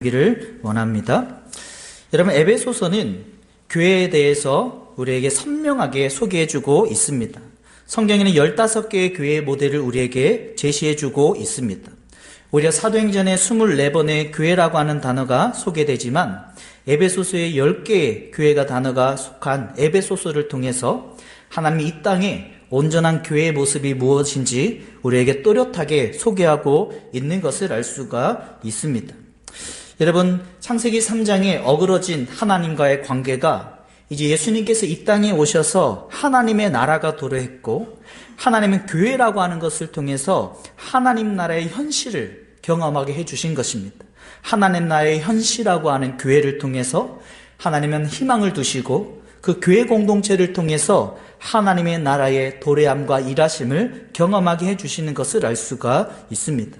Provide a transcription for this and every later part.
기를 원합니다. 여러분, 에베소서는 교회에 대해서 우리에게 선명하게 소개해주고 있습니다. 성경에는 15개의 교회의 모델을 우리에게 제시해주고 있습니다. 오히려 사도행전의 24번의 교회라고 하는 단어가 소개되지만 에베소서의 10개의 교회가 단어가 속한 에베소서를 통해서 하나님이 이 땅에 온전한 교회의 모습이 무엇인지 우리에게 또렷하게 소개하고 있는 것을 알 수가 있습니다. 여러분, 창세기 3장에 어그러진 하나님과의 관계가 이제 예수님께서 이 땅에 오셔서 하나님의 나라가 도래했고 하나님은 교회라고 하는 것을 통해서 하나님 나라의 현실을 경험하게 해주신 것입니다. 하나님 나라의 현실이라고 하는 교회를 통해서 하나님은 희망을 두시고 그 교회 공동체를 통해서 하나님의 나라의 도래함과 일하심을 경험하게 해주시는 것을 알 수가 있습니다.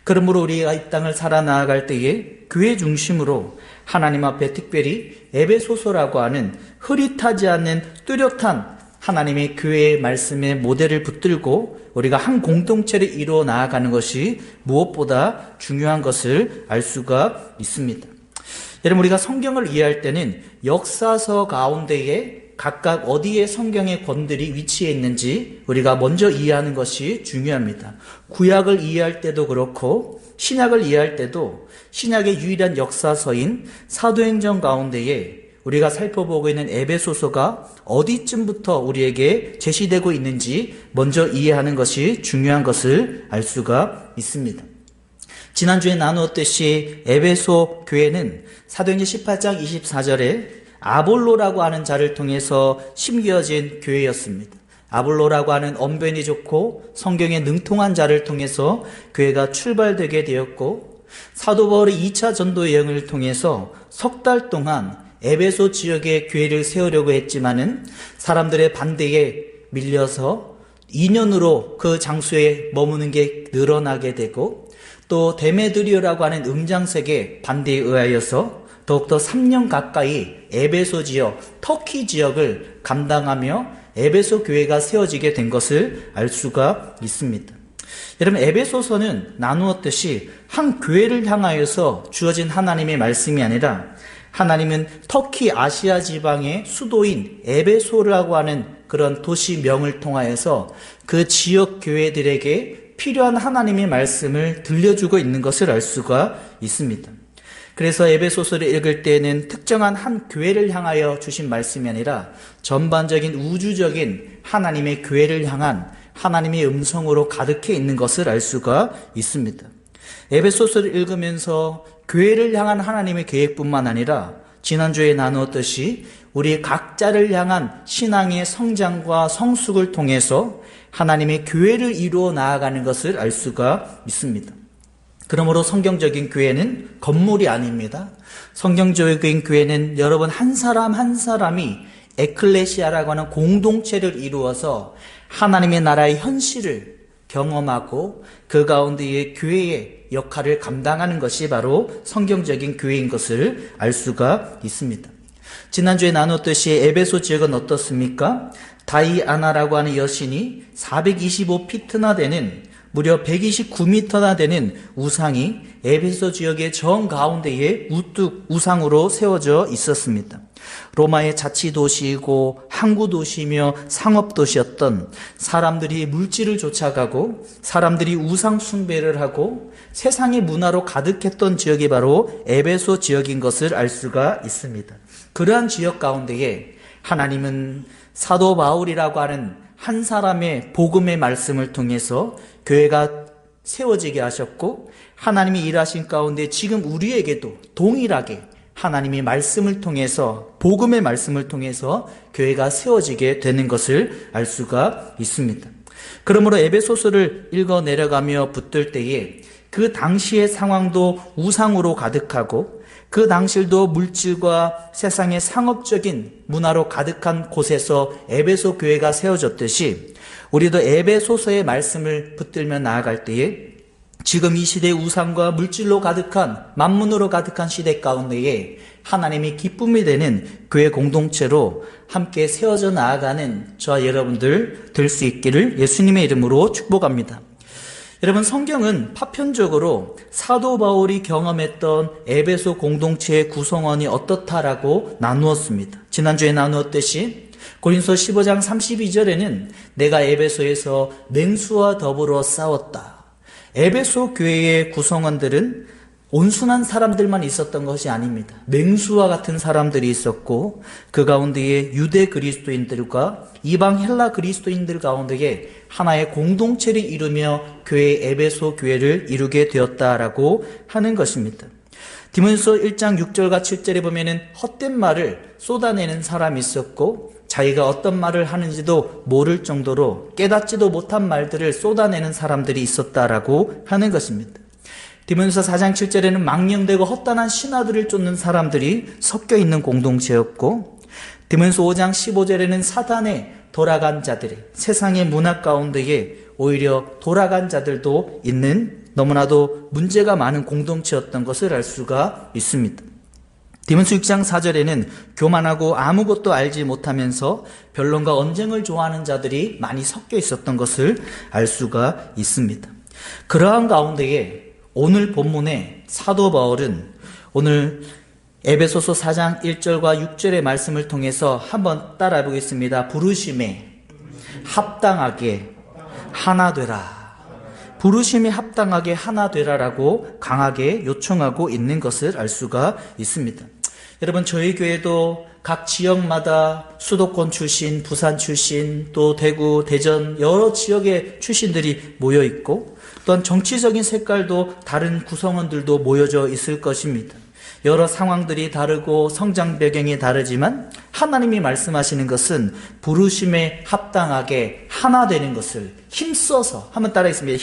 그러므로 우리가 이 땅을 살아나갈 때에 교회 중심으로 하나님 앞에 특별히 에베소서라고 하는 흐릿하지 않는 뚜렷한 하나님의 교회의 말씀의 모델을 붙들고 우리가 한 공동체를 이루어 나아가는 것이 무엇보다 중요한 것을 알 수가 있습니다. 여러분, 우리가 성경을 이해할 때는 역사서 가운데에 각각 어디에 성경의 권들이 위치해 있는지 우리가 먼저 이해하는 것이 중요합니다. 구약을 이해할 때도 그렇고 신약을 이해할 때도 신약의 유일한 역사서인 사도행전 가운데에 우리가 살펴보고 있는 에베소서가 어디쯤부터 우리에게 제시되고 있는지 먼저 이해하는 것이 중요한 것을 알 수가 있습니다. 지난주에 나누었듯이 에베소 교회는 사도행전 18장 24절에 아볼로라고 하는 자를 통해서 심겨진 교회였습니다. 아볼로라고 하는 언변이 좋고 성경에 능통한 자를 통해서 교회가 출발되게 되었고 사도 바울의 2차 전도 여행을 통해서 석 달 동안 에베소 지역에 교회를 세우려고 했지만은 사람들의 반대에 밀려서 2년으로 그 장소에 머무는 게 늘어나게 되고 또 데메드리오라고 하는 음장색의 반대에 의하여서 더욱더 3년 가까이 에베소 지역, 터키 지역을 감당하며 에베소 교회가 세워지게 된 것을 알 수가 있습니다. 여러분, 에베소서는 나누었듯이 한 교회를 향하여서 주어진 하나님의 말씀이 아니라 하나님은 터키 아시아 지방의 수도인 에베소라고 하는 그런 도시명을 통하여서 그 지역 교회들에게 필요한 하나님의 말씀을 들려주고 있는 것을 알 수가 있습니다. 그래서 에베소서를 읽을 때에는 특정한 한 교회를 향하여 주신 말씀이 아니라 전반적인 우주적인 하나님의 교회를 향한 하나님의 음성으로 가득해 있는 것을 알 수가 있습니다. 에베소서를 읽으면서 교회를 향한 하나님의 계획뿐만 아니라 지난주에 나누었듯이 우리 각자를 향한 신앙의 성장과 성숙을 통해서 하나님의 교회를 이루어 나아가는 것을 알 수가 있습니다. 그러므로 성경적인 교회는 건물이 아닙니다. 성경적인 교회는 여러분 한 사람 한 사람이 에클레시아라고 하는 공동체를 이루어서 하나님의 나라의 현실을 경험하고 그 가운데에 교회의 역할을 감당하는 것이 바로 성경적인 교회인 것을 알 수가 있습니다. 지난주에 나눴듯이 에베소 지역은 어떻습니까? 다이아나라고 하는 여신이 425피트나 되는 무려 129m나 되는 우상이 에베소 지역의 정 가운데에 우뚝 우상으로 세워져 있었습니다. 로마의 자치도시이고 항구도시이며 상업도시였던 사람들이 물질을 쫓아가고 사람들이 우상 숭배를 하고 세상의 문화로 가득했던 지역이 바로 에베소 지역인 것을 알 수가 있습니다. 그러한 지역 가운데에 하나님은 사도 바울이라고 하는 한 사람의 복음의 말씀을 통해서 교회가 세워지게 하셨고 하나님이 일하신 가운데 지금 우리에게도 동일하게 하나님의 말씀을 통해서 복음의 말씀을 통해서 교회가 세워지게 되는 것을 알 수가 있습니다. 그러므로 에베소서를 읽어 내려가며 붙들 때에 그 당시의 상황도 우상으로 가득하고 그 당시도 물질과 세상의 상업적인 문화로 가득한 곳에서 에베소 교회가 세워졌듯이 우리도 에베소서의 말씀을 붙들며 나아갈 때에 지금 이 시대의 우상과 물질로 가득한 만문으로 가득한 시대 가운데에 하나님의 기쁨이 되는 교회 공동체로 함께 세워져 나아가는 저와 여러분들 될 수 있기를 예수님의 이름으로 축복합니다. 여러분, 성경은 파편적으로 사도 바울이 경험했던 에베소 공동체의 구성원이 어떻다라고 나누었습니다. 지난주에 나누었듯이 고린서 15장 32절에는 내가 에베소에서 맹수와 더불어 싸웠다. 에베소 교회의 구성원들은 온순한 사람들만 있었던 것이 아닙니다. 맹수와 같은 사람들이 있었고 그 가운데에 유대 그리스도인들과 이방 헬라 그리스도인들 가운데에 하나의 공동체를 이루며 교회 에베소 교회를 이루게 되었다라고 하는 것입니다. 디모데후서 1장 6절과 7절에 보면은 헛된 말을 쏟아내는 사람이 있었고 자기가 어떤 말을 하는지도 모를 정도로 깨닫지도 못한 말들을 쏟아내는 사람들이 있었다라고 하는 것입니다. 디모데후서 4장 7절에는 망령되고 헛단한 신하들을 쫓는 사람들이 섞여 있는 공동체였고 디모데후서 5장 15절에는 사단에 돌아간 자들이 세상의 문화 가운데에 오히려 돌아간 자들도 있는 너무나도 문제가 많은 공동체였던 것을 알 수가 있습니다. 디모데후서 6장 4절에는 교만하고 아무것도 알지 못하면서 변론과 언쟁을 좋아하는 자들이 많이 섞여 있었던 것을 알 수가 있습니다. 그러한 가운데에 오늘 본문의 사도 바울은 오늘 에베소서 4장 1절과 6절의 말씀을 통해서 한번 따라해 보겠습니다. 부르심에 합당하게 하나 되라. 부르심에 합당하게 하나 되라라고 강하게 요청하고 있는 것을 알 수가 있습니다. 여러분, 저희 교회도 각 지역마다 수도권 출신, 부산 출신, 또 대구, 대전 여러 지역의 출신들이 모여 있고 또한 정치적인 색깔도 다른 구성원들도 모여져 있을 것입니다. 여러 상황들이 다르고 성장 배경이 다르지만 하나님이 말씀하시는 것은 부르심에 합당하게 하나 되는 것을 힘써서, 한번 따라하겠습니다.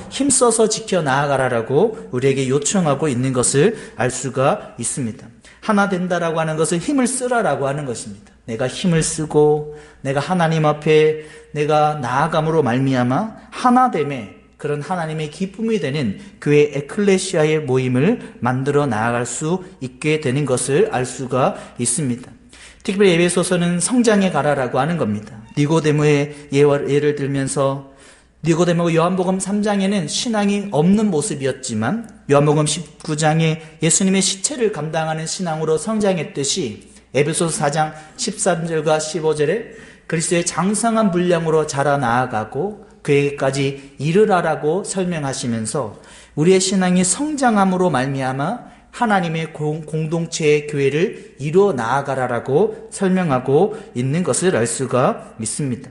힘써서 지켜나아가라라고 우리에게 요청하고 있는 것을 알 수가 있습니다. 하나 된다라고 하는 것은 힘을 쓰라라고 하는 것입니다. 내가 힘을 쓰고 내가 하나님 앞에 내가 나아감으로 말미암아 하나됨에 그런 하나님의 기쁨이 되는 교회 에클레시아의 모임을 만들어 나아갈 수 있게 되는 것을 알 수가 있습니다. 특별히 에베소서는 성장해 가라라고 하는 겁니다. 니고데모의 예를 들면서 니고데모가 요한복음 3장에는 신앙이 없는 모습이었지만 요한복음 19장에 예수님의 시체를 감당하는 신앙으로 성장했듯이 에베소서 4장 13절과 15절에 그리스도의 장성한 분량으로 자라나아가고 그에게까지 이르라라고 설명하시면서 우리의 신앙이 성장함으로 말미암아 하나님의 공동체의 교회를 이루어 나아가라라고 설명하고 있는 것을 알 수가 있습니다.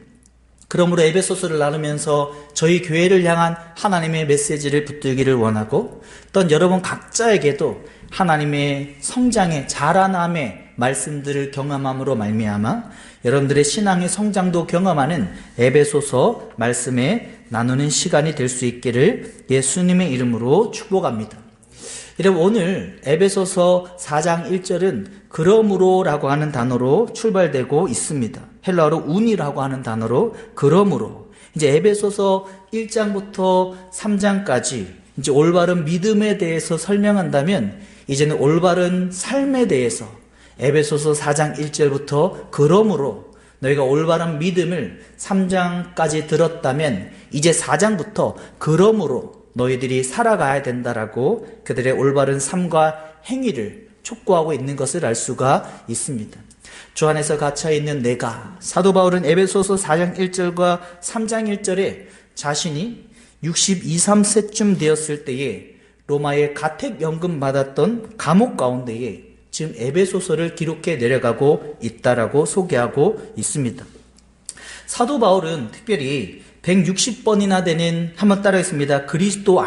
그러므로 에베소서를 나누면서 저희 교회를 향한 하나님의 메시지를 붙들기를 원하고 또한 여러분 각자에게도 하나님의 성장의 자라남의 말씀들을 경험함으로 말미암아 여러분들의 신앙의 성장도 경험하는 에베소서 말씀에 나누는 시간이 될 수 있기를 예수님의 이름으로 축복합니다. 여러분, 오늘 에베소서 4장 1절은 그러므로라고 하는 단어로 출발되고 있습니다. 헬라어로 운이라고 하는 단어로 그러므로. 이제 에베소서 1장부터 3장까지 이제 올바른 믿음에 대해서 설명한다면 이제는 올바른 삶에 대해서 에베소서 4장 1절부터 그러므로 너희가 올바른 믿음을 3장까지 들었다면 이제 4장부터 그러므로 너희들이 살아가야 된다라고 그들의 올바른 삶과 행위를 촉구하고 있는 것을 알 수가 있습니다. 주 안에서 갇혀있는 내가, 사도 바울은 에베소서 4장 1절과 3장 1절에 자신이 62, 3세쯤 되었을 때에 로마의 가택연금 받았던 감옥 가운데에 지금 에베소서를 기록해 내려가고 있다라고 소개하고 있습니다. 사도 바울은 특별히 160번이나 되는, 한번 따라하겠습니다. 그리스도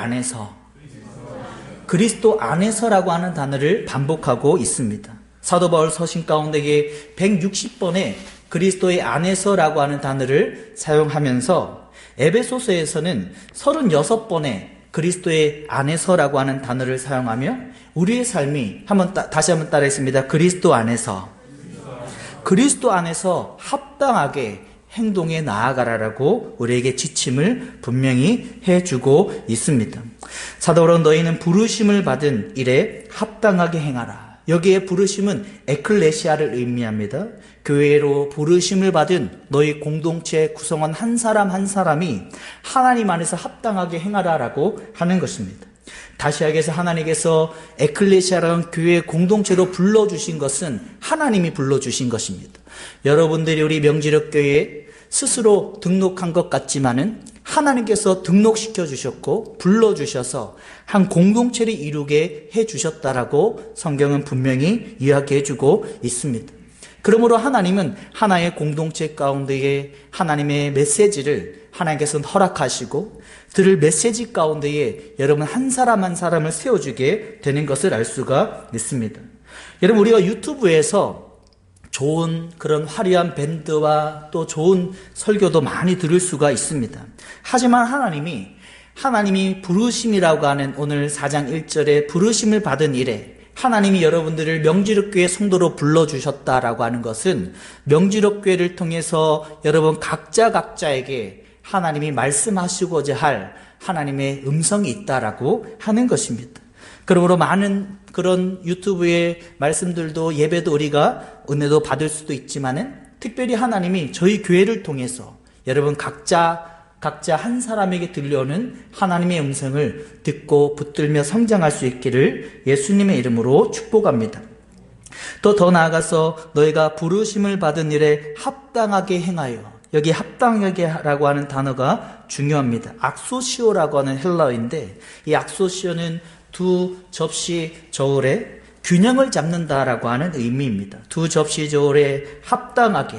안에서라고 하는 단어를 반복하고 있습니다. 사도 바울 서신 가운데에 160번의 그리스도의 안에서라고 하는 단어를 사용하면서 에베소서에서는 36번의 그리스도의 안에서라고 하는 단어를 사용하며 우리의 삶이 다시 한번 따라했습니다. 그리스도 안에서 합당하게 행동에 나아가라라고 우리에게 지침을 분명히 해주고 있습니다. 사도 바울은 너희는 부르심을 받은 일에 합당하게 행하라. 여기에 부르심은 에클레시아를 의미합니다. 교회로 부르심을 받은 너희 공동체 구성원 한 사람 한 사람이 하나님 안에서 합당하게 행하라라고 하는 것입니다. 다시 하기에서 하나님께서 에클레시아라는 교회 공동체로 불러주신 것은 하나님이 불러주신 것입니다. 여러분들이 우리 명지력교회에 스스로 등록한 것 같지만은 하나님께서 등록시켜 주셨고 불러주셔서 한 공동체를 이루게 해주셨다라고 성경은 분명히 이야기해 주고 있습니다. 그러므로 하나님은 하나의 공동체 가운데에 하나님의 메시지를 하나님께서는 허락하시고 들을 메시지 가운데에 여러분 한 사람 한 사람을 세워주게 되는 것을 알 수가 있습니다. 여러분 우리가 유튜브에서 좋은 그런 화려한 밴드와 또 좋은 설교도 많이 들을 수가 있습니다. 하지만 하나님이 부르심이라고 하는 오늘 4장 1절에 부르심을 받은 일에 하나님이 여러분들을 명지력교회 성도로 불러주셨다라고 하는 것은 명지력교회를 통해서 여러분 각자에게 하나님이 말씀하시고자 할 하나님의 음성이 있다라고 하는 것입니다. 그러므로 많은 그런 유튜브의 말씀들도 예배도 우리가 은혜도 받을 수도 있지만은 특별히 하나님이 저희 교회를 통해서 여러분 각자 한 사람에게 들려오는 하나님의 음성을 듣고 붙들며 성장할 수 있기를 예수님의 이름으로 축복합니다. 또 더 나아가서 너희가 부르심을 받은 일에 합당하게 행하여, 여기 합당하게라고 하는 단어가 중요합니다. 악소시오라고 하는 헬라어인데 이 악소시오는 두 접시 저울에 균형을 잡는다라고 하는 의미입니다. 두 접시 저울에 합당하게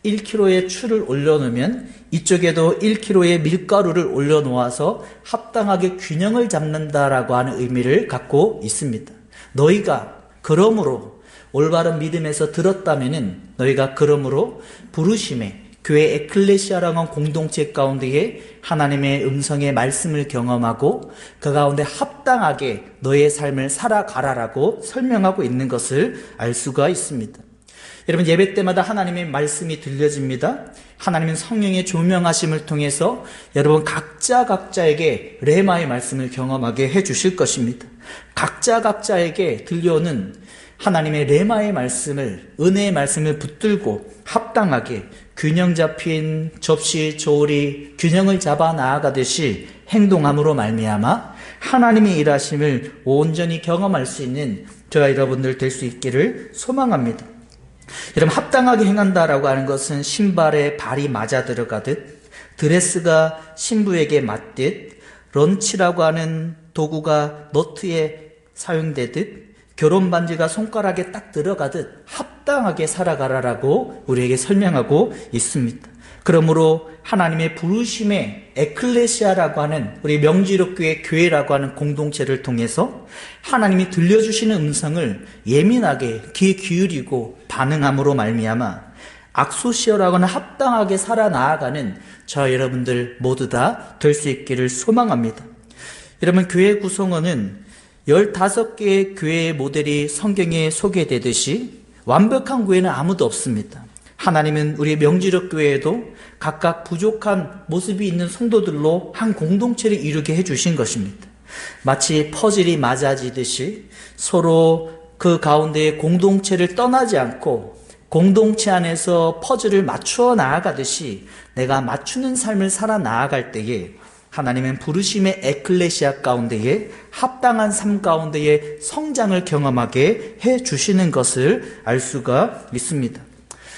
1kg의 추를 올려놓으면 이쪽에도 1kg의 밀가루를 올려놓아서 합당하게 균형을 잡는다라고 하는 의미를 갖고 있습니다. 너희가 그러므로 올바른 믿음에서 들었다면은 너희가 그러므로 부르심에 교회 에클레시아라는 공동체 가운데에 하나님의 음성의 말씀을 경험하고 그 가운데 합당하게 너의 삶을 살아가라라고 설명하고 있는 것을 알 수가 있습니다. 여러분 예배 때마다 하나님의 말씀이 들려집니다. 하나님은 성령의 조명하심을 통해서 여러분 각자에게 레마의 말씀을 경험하게 해주실 것입니다. 각자에게 들려오는 하나님의 레마의 말씀을, 은혜의 말씀을 붙들고 합당하게 균형 잡힌 접시 저울이 균형을 잡아 나아가듯이 행동함으로 말미암아 하나님의 일하심을 온전히 경험할 수 있는 저와 여러분들 될 수 있기를 소망합니다. 여러분 합당하게 행한다라고 하는 것은 신발에 발이 맞아 들어가듯, 드레스가 신부에게 맞듯, 런치라고 하는 도구가 너트에 사용되듯, 결혼 반지가 손가락에 딱 들어가듯 합당하게 살아가라라고 우리에게 설명하고 있습니다. 그러므로 하나님의 부르심의 에클레시아라고 하는 우리 명지력교회 교회라고 하는 공동체를 통해서 하나님이 들려주시는 음성을 예민하게 귀 기울이고 반응함으로 말미암아 악소시어라고 하는 합당하게 살아나아가는 저 여러분들 모두 다 될 수 있기를 소망합니다. 여러분 교회 구성원은 15개의 교회의 모델이 성경에 소개되듯이 완벽한 교회는 아무도 없습니다. 하나님은 우리 명지력 교회에도 각각 부족한 모습이 있는 성도들로 한 공동체를 이루게 해주신 것입니다. 마치 퍼즐이 맞아지듯이 서로 그 가운데의 공동체를 떠나지 않고 공동체 안에서 퍼즐을 맞추어 나아가듯이 내가 맞추는 삶을 살아 나아갈 때에 하나님은 부르심의 에클레시아 가운데에 합당한 삶 가운데에 성장을 경험하게 해주시는 것을 알 수가 있습니다.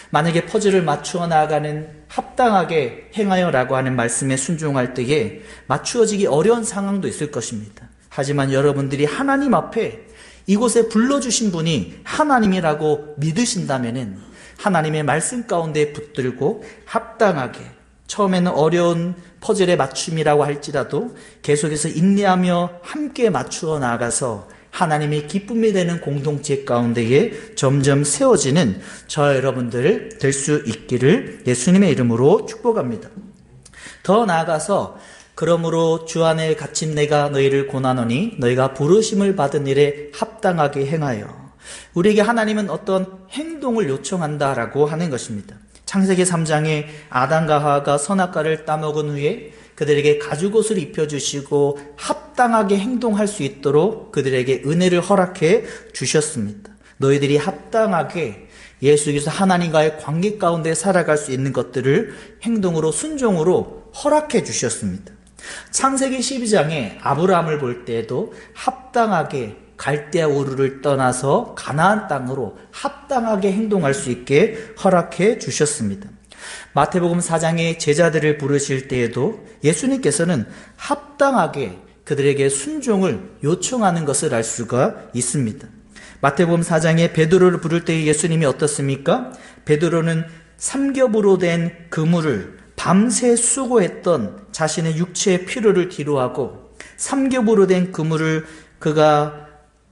만약에 퍼즐을 맞추어 나아가는 합당하게 행하여라고 하는 말씀에 순종할 때에 맞추어지기 어려운 상황도 있을 것입니다. 하지만 여러분들이 하나님 앞에 이곳에 불러주신 분이 하나님이라고 믿으신다면은 하나님의 말씀 가운데 붙들고 합당하게, 처음에는 어려운 퍼즐의 맞춤이라고 할지라도 계속해서 인내하며 함께 맞추어 나가서 하나님의 기쁨이 되는 공동체 가운데에 점점 세워지는 저 여러분들 될 수 있기를 예수님의 이름으로 축복합니다. 더 나아가서 그러므로 주 안에 갇힌 내가 너희를 고난하노니 너희가 부르심을 받은 일에 합당하게 행하여. 우리에게 하나님은 어떤 행동을 요청한다라고 하는 것입니다. 창세기 3장에 아담과 하와가 선악과를 따먹은 후에 그들에게 가죽옷을 입혀주시고 합당하게 행동할 수 있도록 그들에게 은혜를 허락해 주셨습니다. 너희들이 합당하게 예수 그리스도 하나님과의 관계 가운데 살아갈 수 있는 것들을 행동으로 순종으로 허락해 주셨습니다. 창세기 12장에 아브라함을 볼 때에도 합당하게 갈대아 우르를 떠나서 가나안 땅으로 합당하게 행동할 수 있게 허락해 주셨습니다. 마태복음 4장에 제자들을 부르실 때에도 예수님께서는 합당하게 그들에게 순종을 요청하는 것을 알 수가 있습니다. 마태복음 4장에 베드로를 부를 때 예수님이 어떻습니까? 베드로는 삼겹으로 된 그물을 밤새 수고했던 자신의 육체의 피로를 뒤로하고 삼겹으로 된 그물을 그가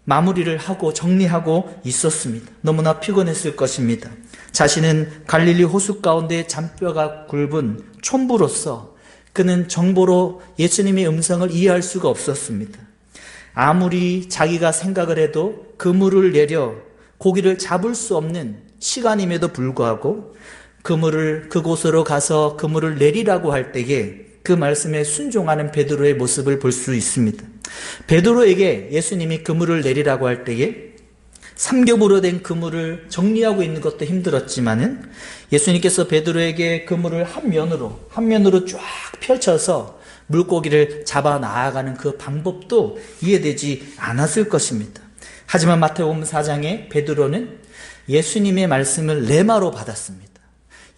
마무리를 하고 정리하고 있었습니다. 너무나 피곤했을 것입니다. 자신은 갈릴리 호수 가운데 잔뼈가 굵은 촌부로서 그는 정보로 예수님의 음성을 이해할 수가 없었습니다. 아무리 자기가 생각을 해도 그물을 내려 고기를 잡을 수 없는 시간임에도 불구하고 그곳으로 가서 그물을 내리라고 할 때에 그 말씀에 순종하는 베드로의 모습을 볼 수 있습니다. 베드로에게 예수님이 그물을 내리라고 할 때에 삼겹으로 된 그물을 정리하고 있는 것도 힘들었지만은 예수님께서 베드로에게 그물을 한 면으로 쫙 펼쳐서 물고기를 잡아 나아가는 그 방법도 이해되지 않았을 것입니다. 하지만 마태복음 4장에 베드로는 예수님의 말씀을 레마로 받았습니다.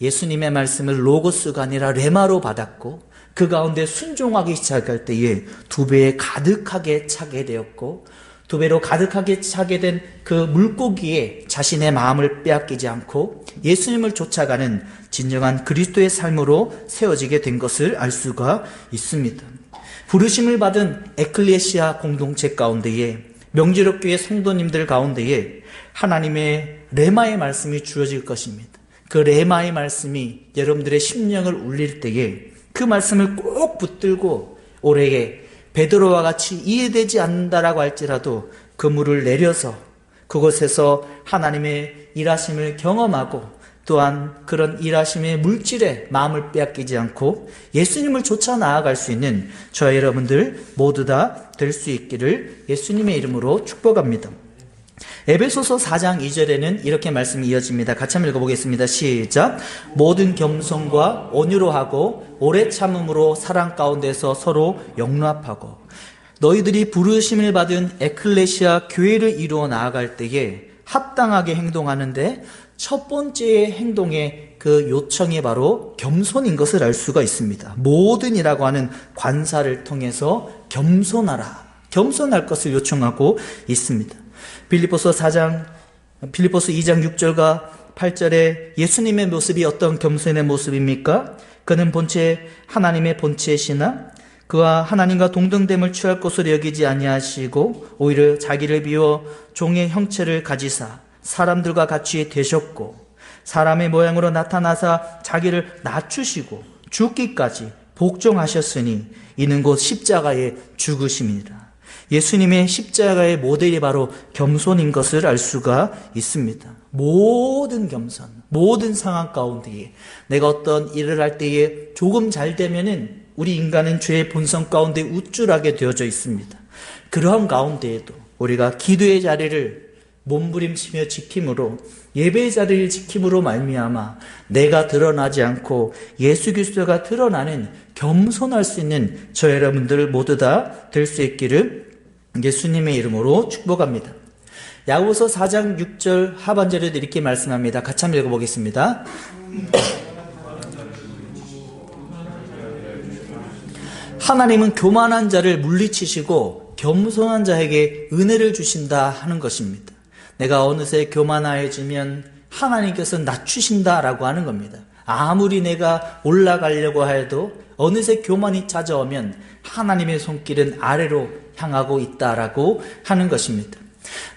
예수님의 말씀을 로고스가 아니라 레마로 받았고 그 가운데 순종하기 시작할 때에 2배에 가득하게 차게 되었고 2배로 가득하게 차게 된 그 물고기에 자신의 마음을 빼앗기지 않고 예수님을 쫓아가는 진정한 그리스도의 삶으로 세워지게 된 것을 알 수가 있습니다. 부르심을 받은 에클레시아 공동체 가운데에 명지력교회 성도님들 가운데에 하나님의 레마의 말씀이 주어질 것입니다. 그 레마의 말씀이 여러분들의 심령을 울릴 때에 그 말씀을 꼭 붙들고 올해에 베드로와 같이 이해되지 않는다라고 할지라도 그물을 내려서 그곳에서 하나님의 일하심을 경험하고 또한 그런 일하심의 물질에 마음을 빼앗기지 않고 예수님을 쫓아 나아갈 수 있는 저와 여러분들 모두 다 될 수 있기를 예수님의 이름으로 축복합니다. 에베소서 4장 2절에는 이렇게 말씀이 이어집니다. 같이 한번 읽어보겠습니다. 시작. 모든 겸손과 온유로 하고 오래 참음으로 사랑 가운데서 서로 용납하고 너희들이 부르심을 받은 에클레시아 교회를 이루어 나아갈 때에 합당하게 행동하는데 첫 번째의 행동의 그 요청이 바로 겸손인 것을 알 수가 있습니다. 모든이라고 하는 관사를 통해서 겸손할 것을 요청하고 있습니다. 빌립보서 2장 6절과 8절에 예수님의 모습이 어떤 겸손의 모습입니까? 그는 본체 하나님의 본체시나 그와 하나님과 동등됨을 취할 것으로 여기지 아니하시고 오히려 자기를 비워 종의 형체를 가지사 사람들과 같이 되셨고 사람의 모양으로 나타나사 자기를 낮추시고 죽기까지 복종하셨으니 이는 곧 십자가의 죽으심이니라. 예수님의 십자가의 모델이 바로 겸손인 것을 알 수가 있습니다. 모든 겸손, 모든 상황 가운데에 내가 어떤 일을 할 때에 조금 잘 되면은 우리 인간은 죄의 본성 가운데 우쭐하게 되어져 있습니다. 그러한 가운데에도 우리가 기도의 자리를 몸부림치며 지킴으로 예배의 자리를 지킴으로 말미암아 내가 드러나지 않고 예수 그리스도가 드러나는 겸손할 수 있는 저 여러분들 모두 다 될 수 있기를 예수님의 이름으로 축복합니다. 야고보서 4장 6절 하반절에도 이렇게 말씀합니다. 같이 한번 읽어보겠습니다. 하나님은 교만한 자를 물리치시고 겸손한 자에게 은혜를 주신다 하는 것입니다. 내가 어느새 교만해지면 하나님께서 낮추신다라고 하는 겁니다. 아무리 내가 올라가려고 해도 어느새 교만이 찾아오면 하나님의 손길은 아래로 향하고 있다라고 하는 것입니다.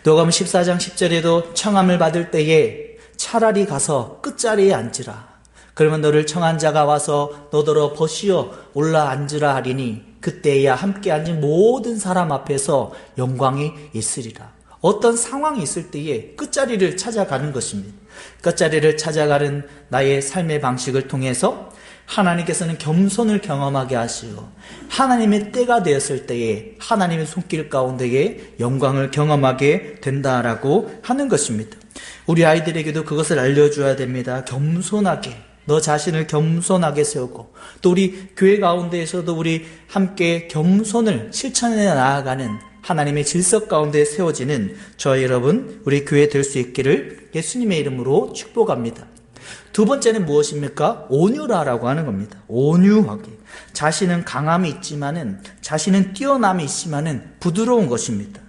누가복음 14장 10절에도 청함을 받을 때에 차라리 가서 끝자리에 앉으라. 그러면 너를 청한 자가 와서 너더러 벗이어 올라 앉으라 하리니 그때야 함께 앉은 모든 사람 앞에서 영광이 있으리라. 어떤 상황이 있을 때에 끝자리를 찾아가는 것입니다. 끝자리를 찾아가는 나의 삶의 방식을 통해서 하나님께서는 겸손을 경험하게 하시고 하나님의 때가 되었을 때에 하나님의 손길 가운데에 영광을 경험하게 된다라고 하는 것입니다. 우리 아이들에게도 그것을 알려줘야 됩니다. 겸손하게, 너 자신을 겸손하게 세우고, 또 우리 교회 가운데에서도 우리 함께 겸손을 실천해 나아가는 하나님의 질서 가운데 세워지는 저와 여러분, 우리 교회 될 수 있기를 예수님의 이름으로 축복합니다. 두 번째는 무엇입니까? 온유라라고 하는 겁니다. 온유하게. 자신은 강함이 있지만은, 자신은 뛰어남이 있지만은 부드러운 것입니다.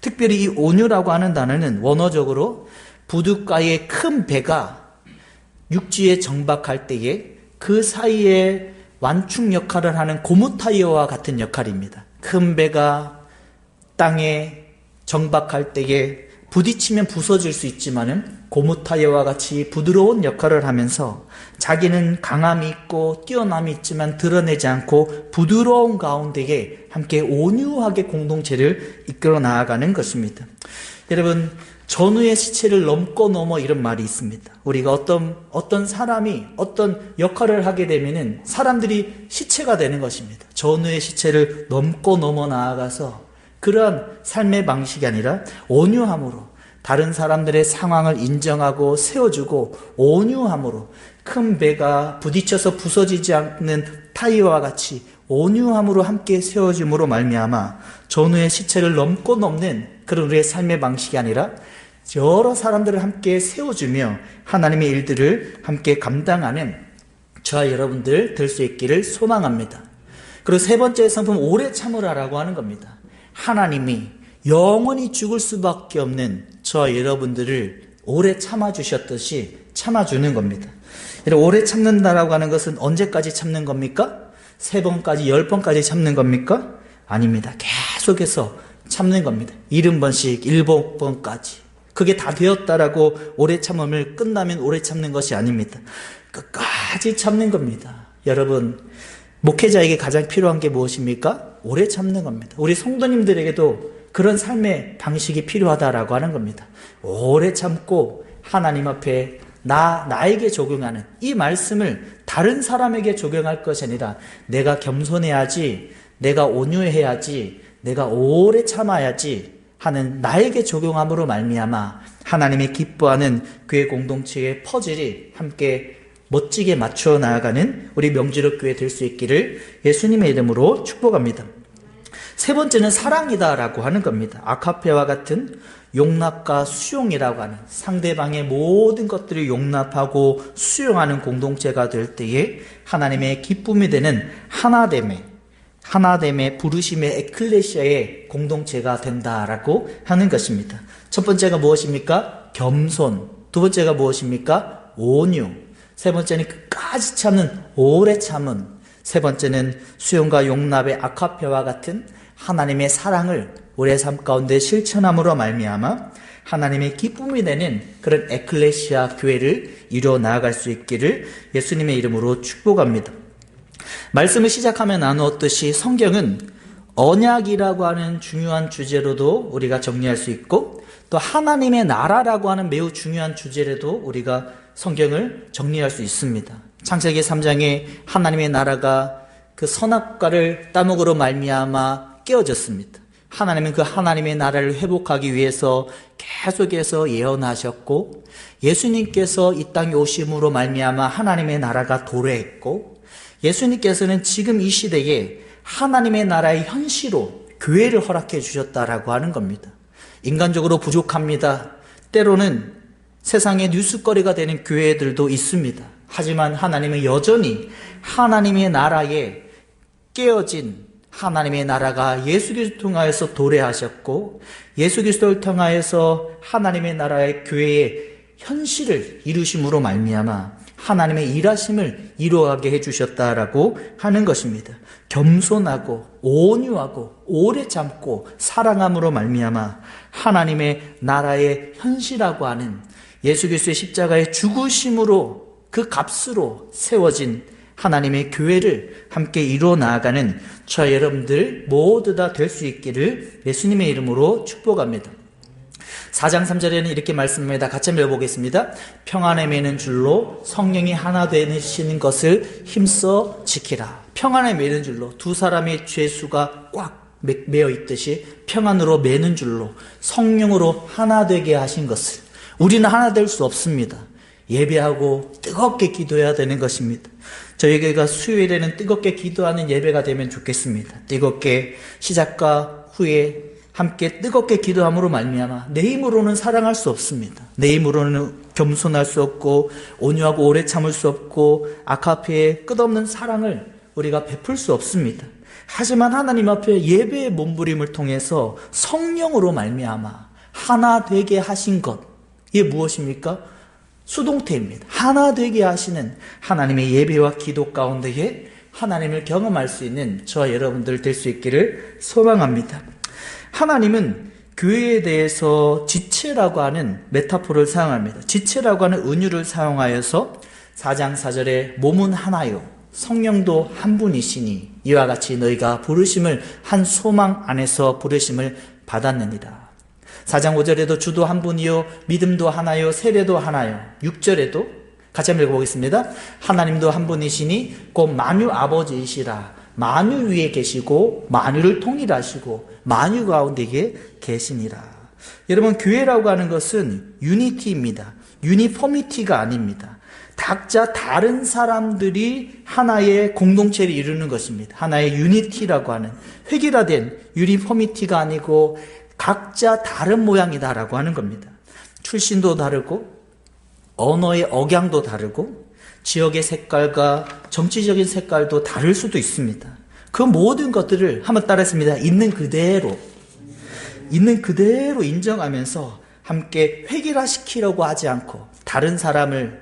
특별히 이 온유라고 하는 단어는 원어적으로 부둣가의 큰 배가 육지에 정박할 때에 그 사이에 완충 역할을 하는 고무 타이어와 같은 역할입니다. 큰 배가 땅에 정박할 때에 부딪히면 부서질 수 있지만은 고무 타이어와 같이 부드러운 역할을 하면서 자기는 강함이 있고 뛰어남이 있지만 드러내지 않고 부드러운 가운데에 함께 온유하게 공동체를 이끌어 나아가는 것입니다. 여러분, 전우의 시체를 넘어 이런 말이 있습니다. 우리가 어떤 사람이 어떤 역할을 하게 되면은 사람들이 시체가 되는 것입니다. 전우의 시체를 넘어 나아가서 그러한 삶의 방식이 아니라 온유함으로 다른 사람들의 상황을 인정하고 세워주고 온유함으로 큰 배가 부딪혀서 부서지지 않는 타이어와 같이 온유함으로 함께 세워줌으로 말미암아 전우의 시체를 넘는 그런 우리의 삶의 방식이 아니라 여러 사람들을 함께 세워주며 하나님의 일들을 함께 감당하는 저와 여러분들 될 수 있기를 소망합니다. 그리고 세 번째 성품, 오래 참으라라고 하는 겁니다. 하나님이 영원히 죽을 수밖에 없는 저와 여러분들을 오래 참아주셨듯이 참아주는 겁니다. 오래 참는다라고 하는 것은 언제까지 참는 겁니까? 3번까지 10번까지 참는 겁니까? 아닙니다. 계속해서 참는 겁니다. 70번씩 7번까지. 그게 다 되었다라고 오래 참음을 끝나면 오래 참는 것이 아닙니다. 끝까지 참는 겁니다. 여러분, 목회자에게 가장 필요한 게 무엇입니까? 오래 참는 겁니다. 우리 성도님들에게도 그런 삶의 방식이 필요하다라고 하는 겁니다. 오래 참고 하나님 앞에 나에게 적용하는 이 말씀을 다른 사람에게 적용할 것이 아니라 내가 겸손해야지, 내가 온유해야지, 내가 오래 참아야지 하는 나에게 적용함으로 말미암아 하나님의 기뻐하는 교회 공동체의 퍼즐이 함께 멋지게 맞추어 나아가는 우리 명지력 교회 될 수 있기를 예수님의 이름으로 축복합니다. 세 번째는 사랑이다라고 하는 겁니다. 아카페와 같은 용납과 수용이라고 하는 상대방의 모든 것들을 용납하고 수용하는 공동체가 될 때에 하나님의 기쁨이 되는 하나됨의 부르심의 에클레시아의 공동체가 된다라고 하는 것입니다. 첫 번째가 무엇입니까? 겸손. 두 번째가 무엇입니까? 온유. 세 번째는 끝까지 참는 오래 참음. 세 번째는 수용과 용납의 아카페와 같은 하나님의 사랑을 우리의 삶 가운데 실천함으로 말미암아 하나님의 기쁨이 되는 그런 에클레시아 교회를 이루어 나아갈 수 있기를 예수님의 이름으로 축복합니다. 말씀을 시작하며 나누었듯이 성경은 언약이라고 하는 중요한 주제로도 우리가 정리할 수 있고 또 하나님의 나라라고 하는 매우 중요한 주제로도 우리가 성경을 정리할 수 있습니다. 창세기 3장에 하나님의 나라가 그 선악과를 따먹으로 말미암아 깨어졌습니다. 하나님은 그 하나님의 나라를 회복하기 위해서 계속해서 예언하셨고 예수님께서 이 땅에 오심으로 말미암아 하나님의 나라가 도래했고 예수님께서는 지금 이 시대에 하나님의 나라의 현시로 교회를 허락해 주셨다라고 하는 겁니다. 인간적으로 부족합니다. 때로는 세상의 뉴스거리가 되는 교회들도 있습니다. 하지만 하나님은 여전히 하나님의 나라에 깨어진 하나님의 나라가 예수 그리스도를 통하여서 도래하셨고 예수 그리스도를 통하여서 하나님의 나라의 교회의 현실을 이루심으로 말미암아 하나님의 일하심을 이루어가게 해주셨다라고 하는 것입니다. 겸손하고 온유하고 오래 참고 사랑함으로 말미암아 하나님의 나라의 현실이라고 하는 예수 그리스도의 십자가의 죽으심으로 그 값으로 세워진 하나님의 교회를 함께 이루어 나아가는 저 여러분들 모두 다 될 수 있기를 예수님의 이름으로 축복합니다. 4장 3절에는 이렇게 말씀합니다. 같이 한번 읽어보겠습니다. 평안에 매는 줄로 성령이 하나 되시는 것을 힘써 지키라. 평안에 매는 줄로 두 사람의 죄수가 꽉 매어 있듯이 평안으로 매는 줄로 성령으로 하나 되게 하신 것을, 우리는 하나 될 수 없습니다. 예배하고 뜨겁게 기도해야 되는 것입니다. 저희 교회가 수요일에는 뜨겁게 기도하는 예배가 되면 좋겠습니다. 뜨겁게 시작과 후에 함께 뜨겁게 기도함으로 말미암아 내 힘으로는 사랑할 수 없습니다. 내 힘으로는 겸손할 수 없고 온유하고 오래 참을 수 없고 아카페의 끝없는 사랑을 우리가 베풀 수 없습니다. 하지만 하나님 앞에 예배의 몸부림을 통해서 성령으로 말미암아 하나 되게 하신 것, 이게 무엇입니까? 수동태입니다. 하나 되게 하시는 하나님의 예배와 기도 가운데에 하나님을 경험할 수 있는 저와 여러분들 될 수 있기를 소망합니다. 하나님은 교회에 대해서 지체라고 하는 메타포를 사용합니다. 지체라고 하는 은유를 사용하여서 4장 4절에 몸은 하나요 성령도 한 분이시니 이와 같이 너희가 부르심을 한 소망 안에서 부르심을 받았느니라. 4장 5절에도 주도 한 분이요 믿음도 하나요 세례도 하나요. 6절에도 같이 한번 읽어보겠습니다. 하나님도 한 분이시니 곧 만유 아버지이시라. 만유 위에 계시고 만유를 통일하시고 만유 가운데에 계시니라. 여러분, 교회라고 하는 것은 유니티입니다. 유니포미티가 아닙니다. 각자 다른 사람들이 하나의 공동체를 이루는 것입니다. 하나의 유니티라고 하는 획일화된 유니포미티가 아니고 각자 다른 모양이다라고 하는 겁니다. 출신도 다르고 언어의 억양도 다르고 지역의 색깔과 정치적인 색깔도 다를 수도 있습니다. 그 모든 것들을 한번 따라했습니다. 있는 그대로 인정하면서 함께 획일화시키려고 하지 않고 다른 사람을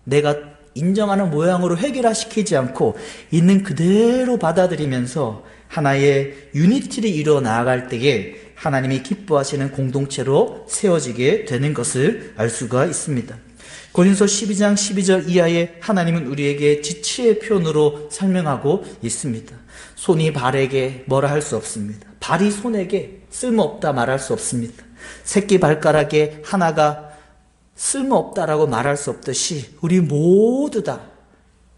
내가 인정하는 모양으로 획일화시키지 않고 있는 그대로 받아들이면서 하나의 유니티를 이루어 나아갈 때에 하나님이 기뻐하시는 공동체로 세워지게 되는 것을 알 수가 있습니다. 고린도서 12장 12절 이하에 하나님은 우리에게 지체의 표현으로 설명하고 있습니다. 손이 발에게 뭐라 할 수 없습니다. 발이 손에게 쓸모없다 말할 수 없습니다. 새끼 발가락에 하나가 쓸모없다라고 말할 수 없듯이 우리 모두 다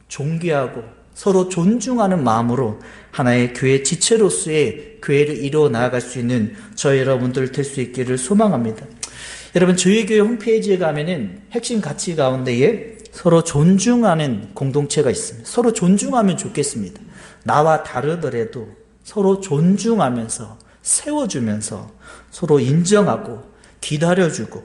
존귀하고 서로 존중하는 마음으로 하나의 교회 지체로서의 교회를 이루어 나아갈 수 있는 저 여러분들 될 수 있기를 소망합니다. 여러분, 저희 교회 홈페이지에 가면은 핵심 가치 가운데에 서로 존중하는 공동체가 있습니다. 서로 존중하면 좋겠습니다. 나와 다르더라도 서로 존중하면서 세워주면서 서로 인정하고 기다려주고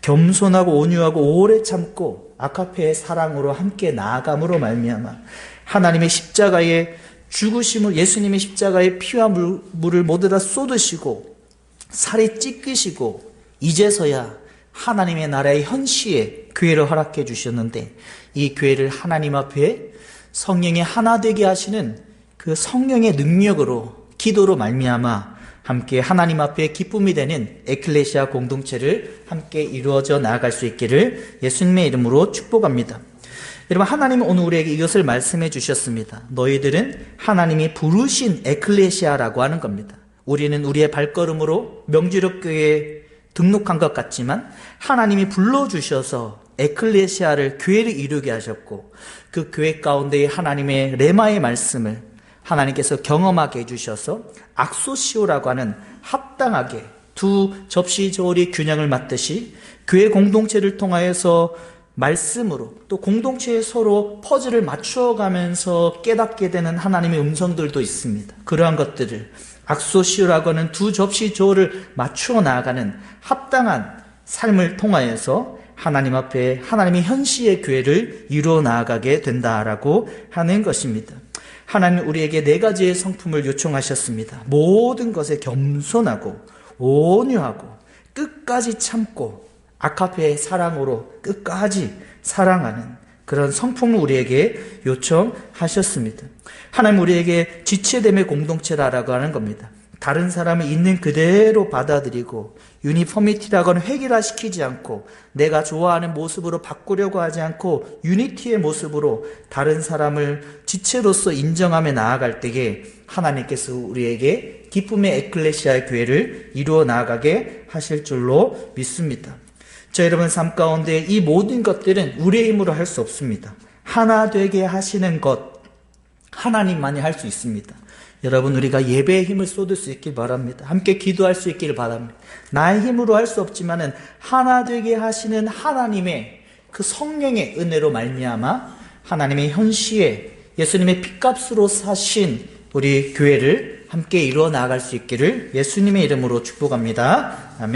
겸손하고 온유하고 오래 참고 아카페의 사랑으로 함께 나아감으로 말미암아 하나님의 십자가의 죽으심을, 예수님의 십자가의 피와 물을 모두 다 쏟으시고 살이 찢기시고 이제서야 하나님의 나라의 현시에 교회를 허락해 주셨는데 이 교회를 하나님 앞에 성령이 하나 되게 하시는 그 성령의 능력으로 기도로 말미암아 함께 하나님 앞에 기쁨이 되는 에클레시아 공동체를 함께 이루어져 나아갈 수 있기를 예수님의 이름으로 축복합니다. 여러분, 하나님은 오늘 우리에게 이것을 말씀해 주셨습니다. 너희들은 하나님이 부르신 에클레시아라고 하는 겁니다. 우리는 우리의 발걸음으로 명지력 교회에 등록한 것 같지만 하나님이 불러주셔서 에클레시아를 교회를 이루게 하셨고 그 교회 가운데 하나님의 레마의 말씀을 하나님께서 경험하게 해주셔서 악소시오라고 하는 합당하게 두 접시 저울이 균형을 맞듯이 교회 공동체를 통하여서 말씀으로 또 공동체에 서로 퍼즐을 맞추어가면서 깨닫게 되는 하나님의 음성들도 있습니다. 그러한 것들을 악소시오라고 하는 두 접시 저울을 맞추어 나아가는 합당한 삶을 통하여서 하나님 앞에 하나님의 현시의 교회를 이루어 나아가게 된다라고 하는 것입니다. 하나님 우리에게 4가지의 성품을 요청하셨습니다. 모든 것에 겸손하고 온유하고 끝까지 참고 아카페의 사랑으로 끝까지 사랑하는 그런 성품을 우리에게 요청하셨습니다. 하나님 우리에게 지체됨의 공동체라고 하는 겁니다. 다른 사람을 있는 그대로 받아들이고 유니포미티라고 하는 획일화시키지 않고 내가 좋아하는 모습으로 바꾸려고 하지 않고 유니티의 모습으로 다른 사람을 지체로서 인정하며 나아갈 때에 하나님께서 우리에게 기쁨의 에클레시아 교회를 이루어 나아가게 하실 줄로 믿습니다. 저 여러분 삶 가운데 이 모든 것들은 우리의 힘으로 할 수 없습니다. 하나 되게 하시는 것 하나님만이 할 수 있습니다. 여러분 우리가 예배에 힘을 쏟을 수 있길 바랍니다. 함께 기도할 수 있길 바랍니다. 나의 힘으로 할 수 없지만은 하나 되게 하시는 하나님의 그 성령의 은혜로 말미암아 하나님의 현시에 예수님의 핏값으로 사신 우리 교회를 함께 이루어 나아갈 수 있기를 예수님의 이름으로 축복합니다. 아멘.